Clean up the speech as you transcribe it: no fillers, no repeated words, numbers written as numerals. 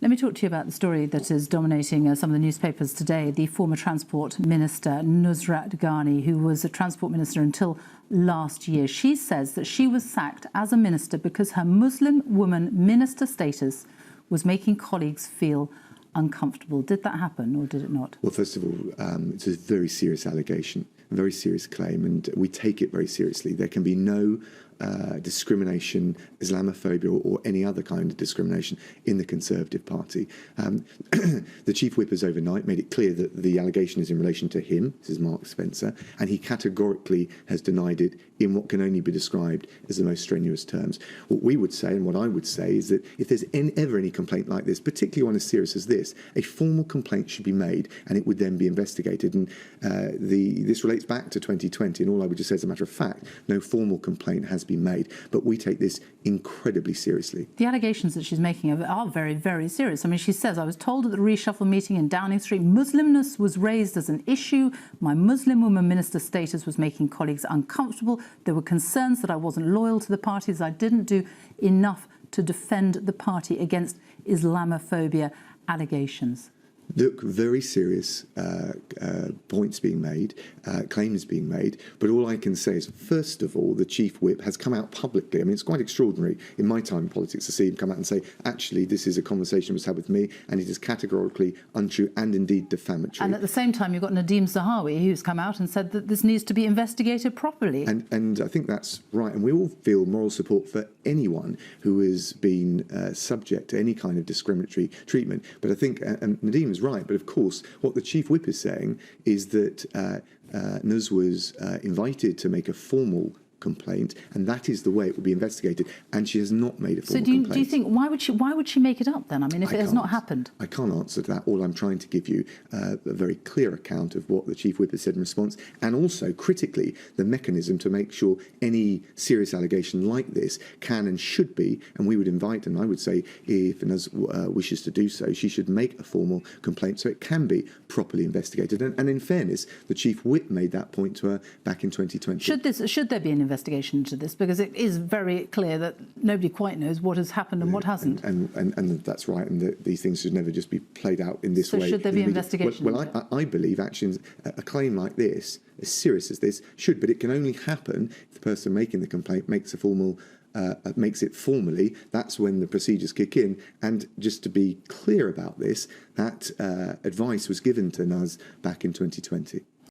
Let me talk to you about the story that is dominating some of the newspapers today. The former Transport Minister, Nusrat Ghani, who was a Transport Minister until last year. She says that she was sacked as a minister because her Muslim woman minister status was making colleagues feel uncomfortable. Did that happen or did it not? Well, first of all, it's a very serious allegation, a very serious claim, and we take it very seriously. There can be no discrimination, Islamophobia or any other kind of discrimination in the Conservative Party. The Chief Whip has overnight made it clear that the allegation is in relation to him, this is Mark Spencer, and he categorically has denied it in what can only be described as the most strenuous terms. What we would say and what I would say is that if there's ever any complaint like this, particularly one as serious as this, a formal complaint should be made and it would then be investigated. And this relates back to 2020, and all I would just say as a matter of fact, no formal complaint has been made, but we take this incredibly seriously. The allegations that she's making are very, very serious. I mean, she says, I was told at the reshuffle meeting in Downing Street, Muslimness was raised as an issue. My Muslim woman minister status was making colleagues uncomfortable. There were concerns that I wasn't loyal to the party, as I didn't do enough to defend the party against Islamophobia allegations. Look, very serious points being made, claims being made, but all I can say is, first of all, the Chief Whip has come out publicly. I mean, it's quite extraordinary in my time in politics to see him come out and say, actually, this is a conversation that was had with me, and it is categorically untrue and indeed defamatory. And at the same time, you've got Nadeem Zahawi, who's come out and said that this needs to be investigated properly. And I think that's right, and we all feel moral support for anyone who has been subject to any kind of discriminatory treatment. But I think, and Nadeem is right, but of course, what the Chief Whip is saying is that Nuz was invited to make a formal complaint, and that is the way it will be investigated, and she has not made a formal complaint. So do you think, why would she make it up then? I mean, if it has not happened. I can't answer to that. All I'm trying to give you a very clear account of what the Chief Whip has said in response, and also, critically, the mechanism to make sure any serious allegation like this can and should be, and we would invite, and I would say, if Nuz wishes to do so, she should make a formal complaint so it can be properly investigated. And in fairness, the Chief Whip made that point to her back in 2020. Should there be an investigation into this, because it is very clear that nobody quite knows what has happened and what hasn't. And that's right, and these things should never just be played out in this way. So should there be investigation? Well, I believe actions, a claim like this, as serious as this, should, but it can only happen if the person making the complaint makes a formal makes it formally. That's when the procedures kick in. And just to be clear about this, that advice was given to Nuz back in 2020.